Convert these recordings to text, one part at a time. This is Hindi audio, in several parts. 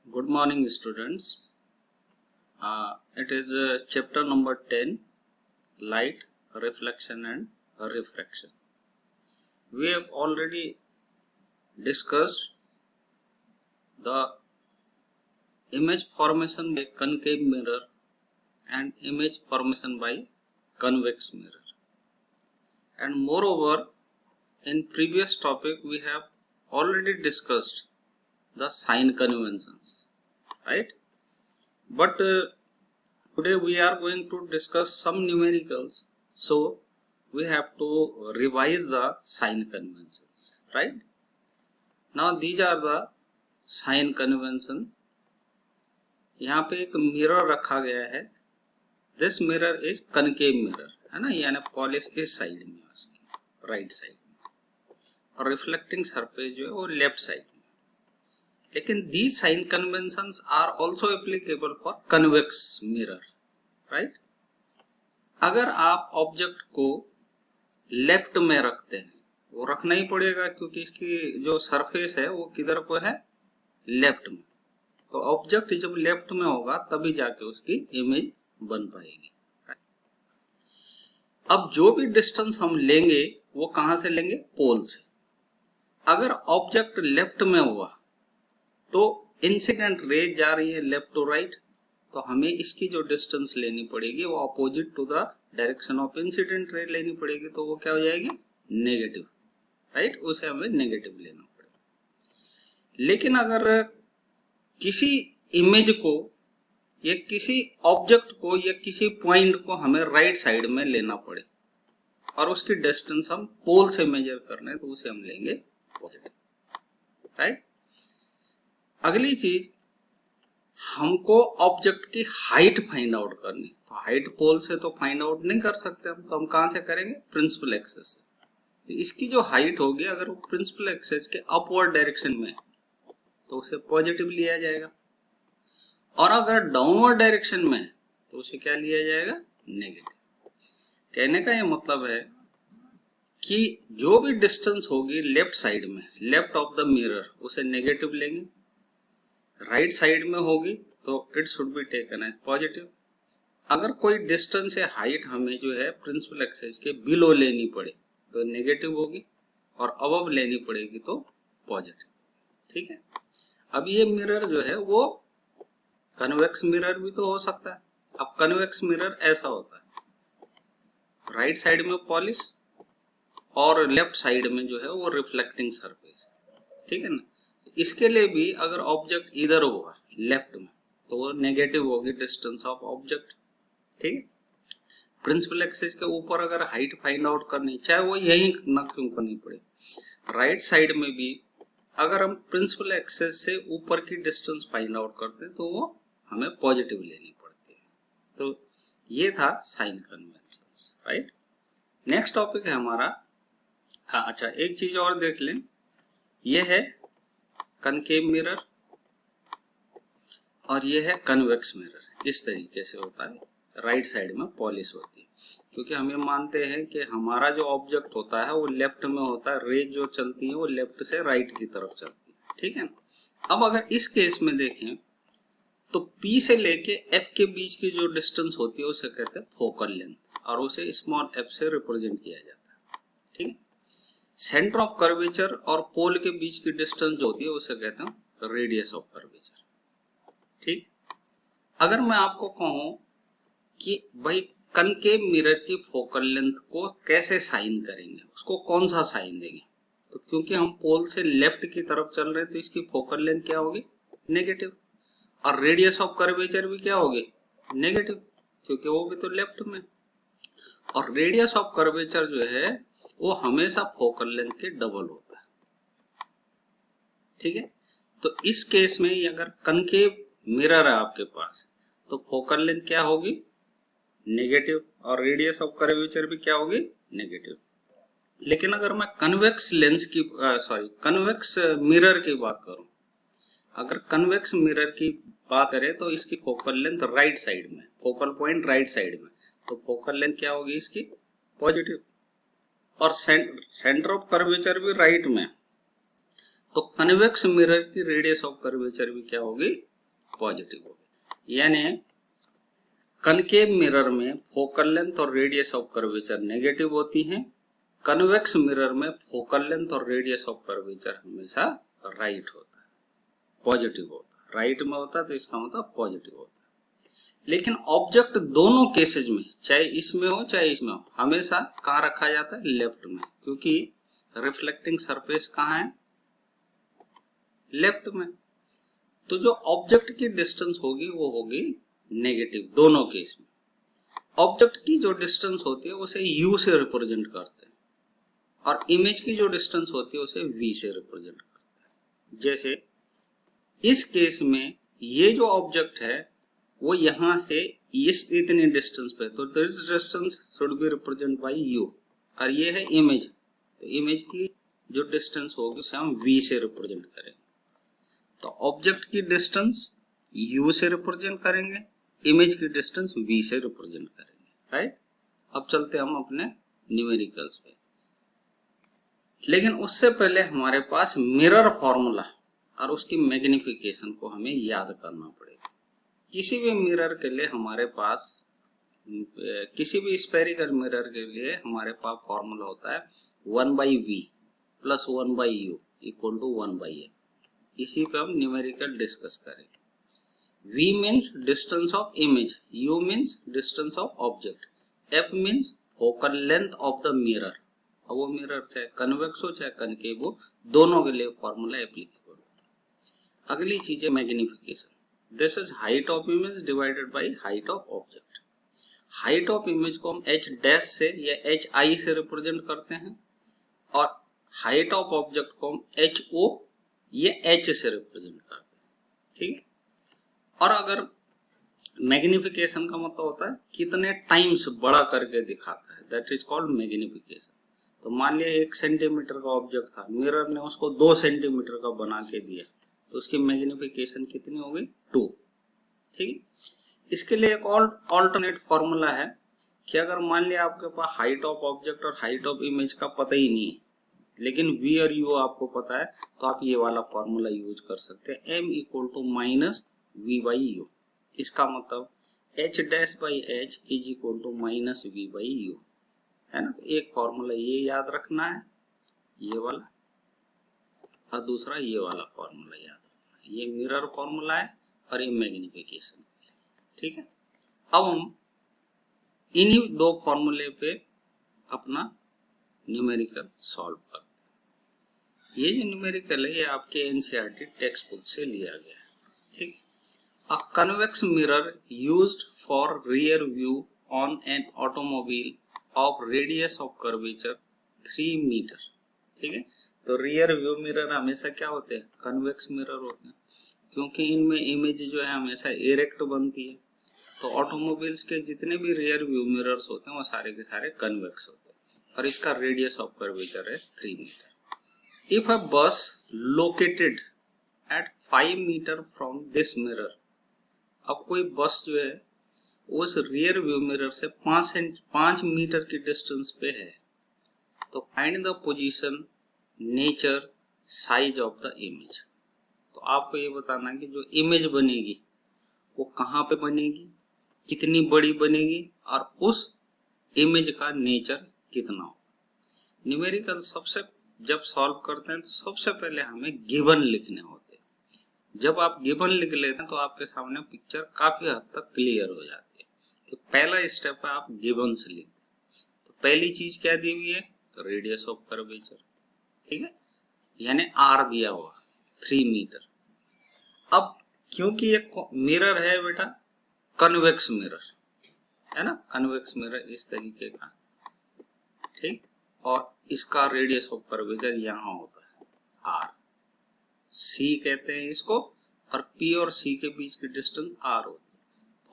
Good morning, students. It is chapter number 10, Light, Reflection and Refraction. We have already discussed the image formation by concave mirror and image formation by convex mirror. And moreover, in previous topic we have already discussed the sign conventions, right? But today we are going to discuss some numericals, so we have to revise the sign conventions, right? Now these are the sign conventions. यहाँ पे एक मिरर रखा गया है. This mirror is concave mirror है ना, यानी पॉलिश इस साइड में, उसकी राइट साइड में, और रिफ्लेक्टिंग सरफेस जो है वो लेफ्ट साइड में. लेकिन these sign conventions are also applicable for convex mirror, right? अगर आप ऑब्जेक्ट को लेफ्ट में रखते हैं, वो रखना ही पड़ेगा क्योंकि इसकी जो सरफेस है वो किधर को है, लेफ्ट में. तो ऑब्जेक्ट जब लेफ्ट में होगा तभी जाके उसकी इमेज बन पाएगी. अब जो भी डिस्टेंस हम लेंगे वो कहां से लेंगे, पोल से. अगर ऑब्जेक्ट लेफ्ट में हुआ तो इंसिडेंट रे जा रही है लेफ्ट टू राइट, तो हमें इसकी जो डिस्टेंस लेनी पड़ेगी वो opposite to the direction of incident ray लेनी पड़ेगी. तो वो क्या हो जाएगी, नेगेटिव, राइट? उसे हमें नेगेटिव लेना पड़ेगा. लेकिन अगर किसी इमेज को या किसी ऑब्जेक्ट को या किसी पॉइंट को हमें राइट साइड में लेना पड़े और उसकी डिस्टेंस हम पोल से मेजर करना है, तो उसे हम लेंगे पॉजिटिव, राइट? अगली चीज, हमको ऑब्जेक्ट की हाइट फाइंड आउट करनी. तो हाइट पोल से तो फाइंड आउट नहीं कर सकते हम, तो हम कहां से करेंगे, प्रिंसिपल एक्सेस से. तो इसकी जो हाइट होगी अगर वो प्रिंसिपल एक्सेस के अपवर्ड डायरेक्शन में तो उसे पॉजिटिव लिया जाएगा, और अगर डाउनवर्ड डायरेक्शन में तो उसे क्या लिया जाएगा, नेगेटिव. कहने का ये मतलब है कि जो भी डिस्टेंस होगी लेफ्ट साइड में, लेफ्ट ऑफ द मिरर, उसे नेगेटिव लेंगे. राइट साइड में होगी तो it should be taken as positive. अगर कोई डिस्टेंस या हाइट हमें जो है प्रिंसिपल एक्सेस के बिलो लेनी पड़े तो नेगेटिव होगी, और अबव लेनी पड़ेगी तो पॉजिटिव. ठीक है. अब ये मिरर जो है वो कन्वेक्स मिरर भी तो हो सकता है. अब कन्वेक्स मिरर ऐसा होता है, राइट साइड में पॉलिश और लेफ्ट साइड में जो है वो रिफ्लेक्टिंग सरफेस. ठीक है ना. इसके लिए भी अगर ऑब्जेक्ट इधर होगा लेफ्ट में तो वो नेगेटिव होगी डिस्टेंस ऑफ ऑब्जेक्ट. ठीक है. प्रिंसिपल एक्सिस के ऊपर अगर हाइट फाइंड आउट करनी, चाहे वो यही ना क्यों करनी पड़े, राइट साइड में भी अगर हम प्रिंसिपल एक्सिस से ऊपर की डिस्टेंस फाइंड आउट करते हैं तो वो हमें पॉजिटिव लेनी पड़ती है. तो ये था sign conventions, right? Next topic है हमारा, अच्छा एक चीज और देख लें, ये है कनकेव मिरर और ये है कन्वेक्स मिरर. इस तरीके से होता है, राइट साइड में पॉलिश होती है, क्योंकि हम ये मानते हैं कि हमारा जो ऑब्जेक्ट होता है वो लेफ्ट में होता है, रेज जो चलती है वो लेफ्ट से राइट की तरफ चलती है. ठीक है. अब अगर इस केस में देखें तो P से लेके F के बीच की जो डिस्टेंस होती है उसे कहते हैं फोकल लेंथ, और उसे स्मॉल f से रिप्रेजेंट किया जाता है. ठीक है. सेंटर ऑफ कर्वेचर और पोल के बीच की डिस्टेंस जो होती है उसे कहते हैं रेडियस ऑफ कर्वेचर. ठीक. अगर मैं आपको कहूं कि भाई कनकेव मिरर की फोकल लेंथ को कैसे साइन करेंगे, उसको कौन सा साइन देंगे, तो क्योंकि हम पोल से लेफ्ट की तरफ चल रहे हैं तो इसकी फोकल लेंथ क्या होगी, नेगेटिव. और रेडियस ऑफ कर्वेचर भी क्या होगी, नेगेटिव, क्योंकि वो भी तो लेफ्ट में. और रेडियस ऑफ कर्वेचर जो है वो हमेशा फोकल लेंथ के डबल होता है. ठीक है. तो इस केस में अगर कनकेव मिरर है आपके पास तो फोकल लेंथ क्या होगी, नेगेटिव, और रेडियस ऑफ कर्वेचर भी क्या होगी, नेगेटिव. लेकिन अगर मैं कन्वेक्स लेंस की कन्वेक्स मिरर की बात करूं, अगर कन्वेक्स मिरर की बात करें तो इसकी फोकल लेंथ राइट साइड में, फोकल पॉइंट राइट साइड में, तो फोकल लेंथ क्या होगी इसकी, पॉजिटिव. और सेंटर ऑफ कर्वेचर भी राइट में, तो कन्वेक्स मिरर की रेडियस ऑफ कर्वेचर भी क्या होगी, पॉजिटिव हो गया। यानी कनकेव मिरर में फोकल लेंथ और रेडियस ऑफ कर्वेचर नेगेटिव होती हैं, कन्वेक्स मिरर में फोकल लेंथ और रेडियस ऑफ कर्वेचर हमेशा राइट होता है, पॉजिटिव होता है। राइट में होता है तो इसका मतलब पॉजिटिव होता है। लेकिन ऑब्जेक्ट दोनों केसेज में, चाहे इसमें हो चाहे इसमें हो, हमेशा कहाँ रखा जाता है? लेफ्ट में, क्योंकि रिफ्लेक्टिंग सरफेस कहाँ है? लेफ्ट में। तो जो ऑब्जेक्ट की डिस्टेंस होगी वो होगी नेगेटिव दोनों केस में। ऑब्जेक्ट की जो डिस्टेंस होती है उसे u से रिप्रेजेंट करते हैं और इमेज की जो डिस्टेंस होती है उसे v से रिप्रेजेंट करते हैं। जैसे इस केस में ये जो ऑब्जेक्ट है वो यहां से इस इतने डिस्टेंस पे, तो this distance should be represent by u, और ये है इमेज, तो इमेज की जो डिस्टेंस होगी उसे हम v से रिप्रेजेंट करेंगे। तो ऑब्जेक्ट की डिस्टेंस u से रिप्रेजेंट करेंगे, इमेज की डिस्टेंस v से रिप्रेजेंट करेंगे, राइट। अब चलते हम अपने न्यूमेरिकल्स पे, लेकिन उससे पहले हमारे पास मिरर फॉर्मूला और उसकी मैग्निफिकेशन को हमें याद करना पड़ेगा। किसी भी मिरर के लिए हमारे पास, किसी भी स्फेरिकल मिरर के लिए हमारे पास फॉर्मूला होता है 1/v plus 1/u equal to 1/a। इसी पे हम न्यूमेरिकल डिस्कस करेंगे। v means distance of image, u means distance of object, f means focal length of the mirror. अब वो मिरर चाहे कन्वेक्स हो चाहे कनकेव हो, दोनों के लिए फॉर्मूला एप्लीकेबल होता है। अगली चीज है magnification. This is height of image divided by height of object. Height of image को हम h डैश से या hi से रिप्रेजेंट करते हैं और हाइट ऑफ ऑब्जेक्ट को हम ho या h से रिप्रेजेंट करते हैं, ठीक है। और अगर मैग्निफिकेशन का मतलब होता है कितने टाइम्स बड़ा करके दिखाता है, दैट इज कॉल्ड मैग्निफिकेशन। तो मान लिया 1 सेंटीमीटर का ऑब्जेक्ट था, मिरर ने उसको 2 सेंटीमीटर का बना के दिया, तो उसकी मैग्निफिकेशन कितनी हो गई? 2, ठीक है। इसके लिए एक और ऑल्टरनेट फॉर्मूला है कि अगर मान लिया आपके पास हाइट ऑफ ऑब्जेक्ट और हाइट ऑफ इमेज का पता ही नहीं है, लेकिन v और u आपको पता है, तो आप ये वाला फॉर्मूला यूज कर सकते हैं, m equal to minus v/u। इसका मतलब h dash by h is equal to minus v/u, है ना। तो एक फॉर्मूला ये याद रखना है, ये वाला, और दूसरा ये वाला फॉर्मूला याद रखना है। ये मिरर फॉर्मूला है और ये मैग्निफिकेशन, ठीक है। अब हम इन्हीं दो फॉर्मूले पे अपना न्यूमेरिकल सॉल्व करते हैं। ये जो न्यूमेरिकल है ये आपके एनसीईआरटी टेक्स्ट बुक से लिया गया है, ठीक। A convex mirror used for rear view on an automobile of radius of curvature 3 metre, ठीक है। तो रियर व्यू मिरर हमेशा क्या होते हैं? कन्वेक्स मिरर होते हैं, क्योंकि इनमें इमेज जो है हमेशा इरेक्ट बनती है। तो ऑटोमोबाइल्स के जितने भी रियर व्यू मिरर्स होते हैं वो सारे के सारे कन्वेक्स होते हैं और इसका रेडियस ऑफ कर्वेचर है 3 metre. If a bus located at 5 metre from this mirror, अब कोई बस जो है उस रियर व्यू मिरर से 5 मीटर की डिस्टेंस पे है, तो find the position, nature, size of the image. तो आपको ये बताना कि जो इमेज बनेगी वो कहाँ पे बनेगी, कितनी बड़ी बनेगी और उस इमेज का नेचर कितना हो। न्यूमेरिकल सबसे जब सॉल्व करते हैं तो सबसे पहले हमें गिवन लिखने होते हैं। जब आप गिवन लिख लेते हैं तो आपके सामने पिक्चर काफी हद तक क्लियर हो जाती है। तो पहला स्टेप है आप गिवन से लिख। तो पहली चीज क्या दी हुई है? रेडियस ऑफ कर्वेचर, ठीक है, यानी आर दिया हुआ 3 मीटर। अब क्योंकि ये मिरर है बेटा कन्वेक्स मिरर, है ना, कन्वेक्स मिरर इस तरीके का, ठीक, और इसका रेडियस ऑफ कर्वेचर यहाँ होता है आर, सी कहते हैं इसको, और पी और सी के बीच की डिस्टेंस आर होती है।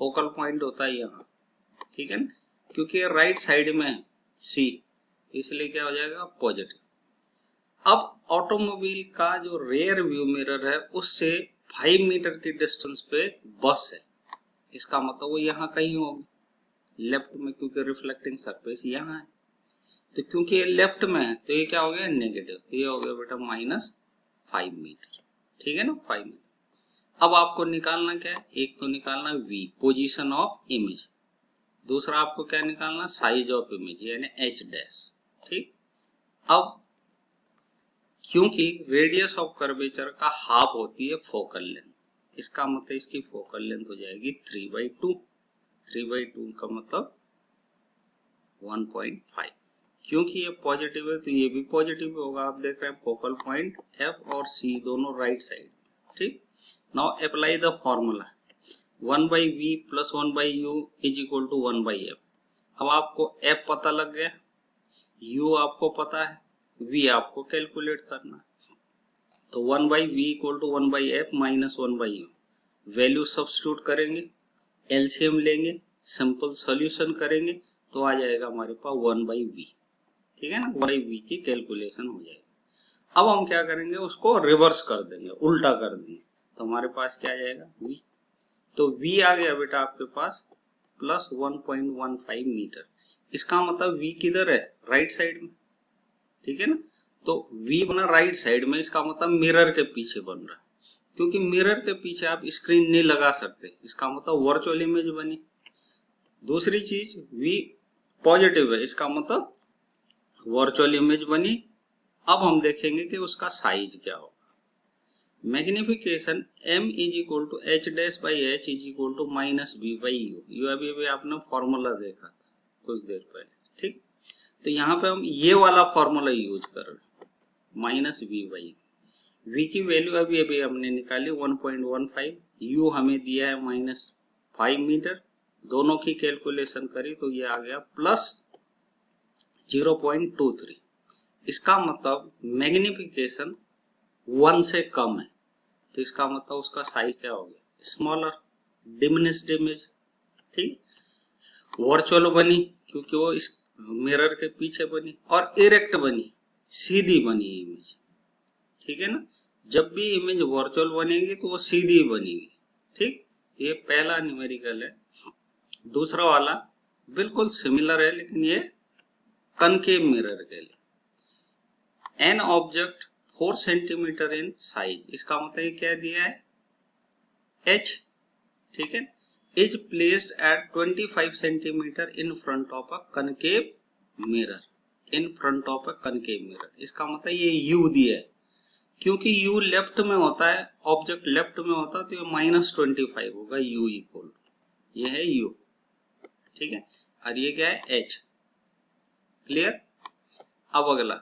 फोकल पॉइंट होता है यहाँ, ठीक है ना, क्योंकि राइट साइड में है सी, इसलिए क्या हो जाएगा? पॉजिटिव। अब ऑटोमोबाइल का जो रेयर व्यू मिरर है उससे 5 मीटर की डिस्टेंस पे बस है, इसका मतलब वो यहाँ कहीं होगी लेफ्ट में, क्योंकि रिफ्लेक्टिंग सरफेस यहाँ है। तो क्योंकि ये लेफ्ट में है तो ये क्या हो गया? नेगेटिव, तो ये हो गया बेटा -5 मीटर, ठीक है ना, 5 मीटर। अब आपको निकालना क्या है, एक तो निकालना v पोजीशन ऑफ इमेज, दूसरा आपको क्या निकालना साइज ऑफ इमेज यानी h डैश। ठीक, अब क्योंकि रेडियस ऑफ कर्वेचर का हाफ होती है फोकल लेंथ, इसका मतलब इसकी फोकल लेंथ हो जाएगी 3/2। 3/2 का मतलब 1.5। क्योंकि ये पॉजिटिव है तो ये भी पॉजिटिव होगा। आप देख रहे हैं फोकल पॉइंट F और C दोनों राइट साइड। ठीक, now apply the formula 1/v plus 1/u is equal to 1/f। अब आपको F पता लग गया, U आपको पता है, V आपको कैलकुलेट करना है। तो 1/v equal to 1/f minus 1/u, value substitute करेंगे, एलसीएम लेंगे, सिंपल सॉल्यूशन करेंगे तो आ जाएगा हमारे पास 1/v। ठीक है ना, 1/v की कैलकुलेशन हो जाएगी। अब हम क्या करेंगे, उसको रिवर्स कर देंगे, उल्टा कर देंगे, तो हमारे पास क्या आ जाएगा v। तो v आ गया बेटा आपके पास प्लस 1.15 मीटर। इसका मतलब v किधर है, राइट साइड में। ठीक है ना, तो v बना राइट साइड में, इसका मतलब मिरर के पीछे बन रहा है। क्योंकि मिरर के पीछे आप स्क्रीन नहीं लगा सकते, इसका मतलब वर्चुअल इमेज बनी। दूसरी चीज v पॉजिटिव है, इसका मतलब वर्चुअल इमेज बनी। अब हम देखेंगे कि उसका साइज क्या होगा। Magnification m is equal to h dash by h is equal to minus v by u। ये अभी आपने फॉर्मूला देखा था कुछ देर पहले। ठीक, तो यहाँ पे हम ये वाला फॉर्मूला यूज कर रहे हैं, माइनस v बाई v की वैल्यू अभी हमने निकाली 1.15, u हमें दिया है -5 मीटर। दोनों की कैलकुलेशन करी तो ये आ गया प्लस 0.23। इसका मतलब मैग्निफिकेशन 1 से कम है, तो इसका मतलब उसका साइज क्या हो गया, स्मॉलर, डिमिनिश्ड इमेज। ठीक, वर्चुअल बनी क्योंकि वो इस मिरर के पीछे बनी, और इरेक्ट बनी, सीधी बनी इमेज। ठीक है ना, जब भी इमेज वर्चुअल बनेगी तो वो सीधी बनेगी। ठीक, ये पहला न्यूमेरिकल है। दूसरा वाला बिल्कुल सिमिलर है लेकिन ये कनकेव मिरर के लिए। An object 4 centimetre in size, इसका मतलब क्या दिया है h। ठीक है, is placed at 25 centimetre in front of a concave mirror. In front of a concave mirror, इसका मतलब ये u दिया है। क्योंकि u लेफ्ट में होता है, ऑब्जेक्ट लेफ्ट में होता है तो ये -25 होगा, u इक्वल, ये है u। ठीक है, और ये क्या है h। क्लियर। अब अगला,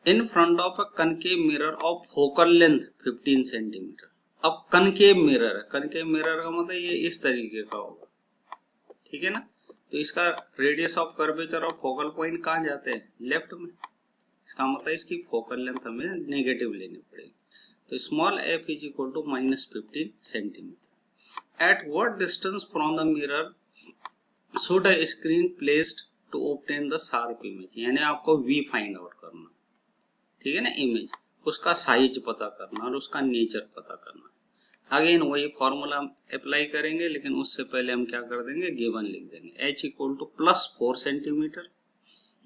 इन front of a concave mirror of focal length 15 centimetre. अब कनकेव मिरर है, कनकेव मिरर का मतलब ये इस तरीके का होगा। ठीक है ना, तो इसका radius of curvature of focal point कहाँ जाते हैं, लेफ्ट में। इसका मतलब इसकी फोकल लेंथ हमें नेगेटिव लेनी पड़ेगी। तो small f is equal to -15 centimetre. At what distance from the mirror should a screen placed to obtain the sharp image, यानी आपको v फाइंड आउट करना। ठीक है ना, इमेज, उसका साइज पता करना और उसका नेचर पता करना। अगेन वही फॉर्मूला अप्लाई करेंगे, लेकिन उससे पहले हम क्या कर देंगे, गिवन लिख देंगे। h equal to plus 4 centimetre,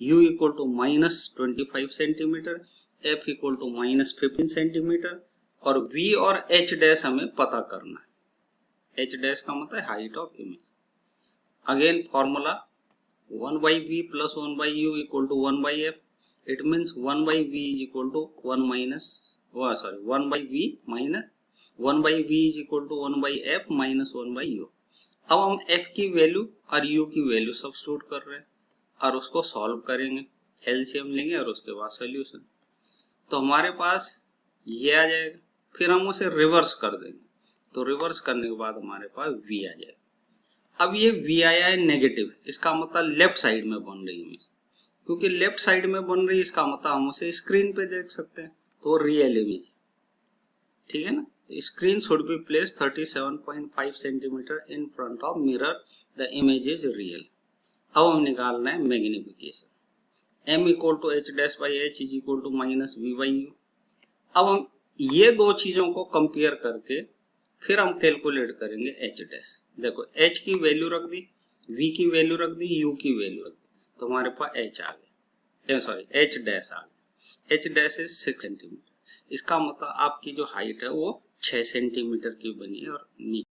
u equal to -25 centimetre, f equal to -15 centimetre, और v और h डैश हमें पता करना है। h डैश का मतलब height of image. Again formula 1/v plus 1/u equal to 1/f। It means 1/v is equal to 1/v minus 1/v is equal to 1/f minus 1/u। अब हम f की वैल्यू और u की वैल्यू सब्स्टिट्यूट कर रहे हैं और उसको सॉल्व करेंगे, एलसीएम लेंगे और उसके बाद सॉल्यूशन। तो हमारे पास ये आ जाएगा, फिर हम उसे रिवर्स कर देंगे, तो रिवर्स करने के बाद हमारे पास v आ जाएगा। अब ये v आया है नेगेटिव, इसका मतलब लेफ्ट साइड में बन रही है, क्योंकि लेफ्ट साइड में बन रही है इसका मतलब हम उसे स्क्रीन पे देख सकते हैं, तो रियल इमेज। ठीक है ना, तो screen should be place 37.5 centimetre in front of mirror, the image is real. अब हम निकालना है magnification, m equal to h dash by h is equal to -v by u। अब हम ये दो चीजों को कंपेयर करके फिर हम कैलकुलेट करेंगे h डैश। देखो h की वैल्यू रख दी, v की वैल्यू रख दी, u की वैल्यू रख दी, तो हमारे पास h आ गया, सॉरी h डैश आ गया। h dash is 6 centimetre. इसका मतलब आपकी जो हाइट है वो 6 सेंटीमीटर की बनी है और नीचे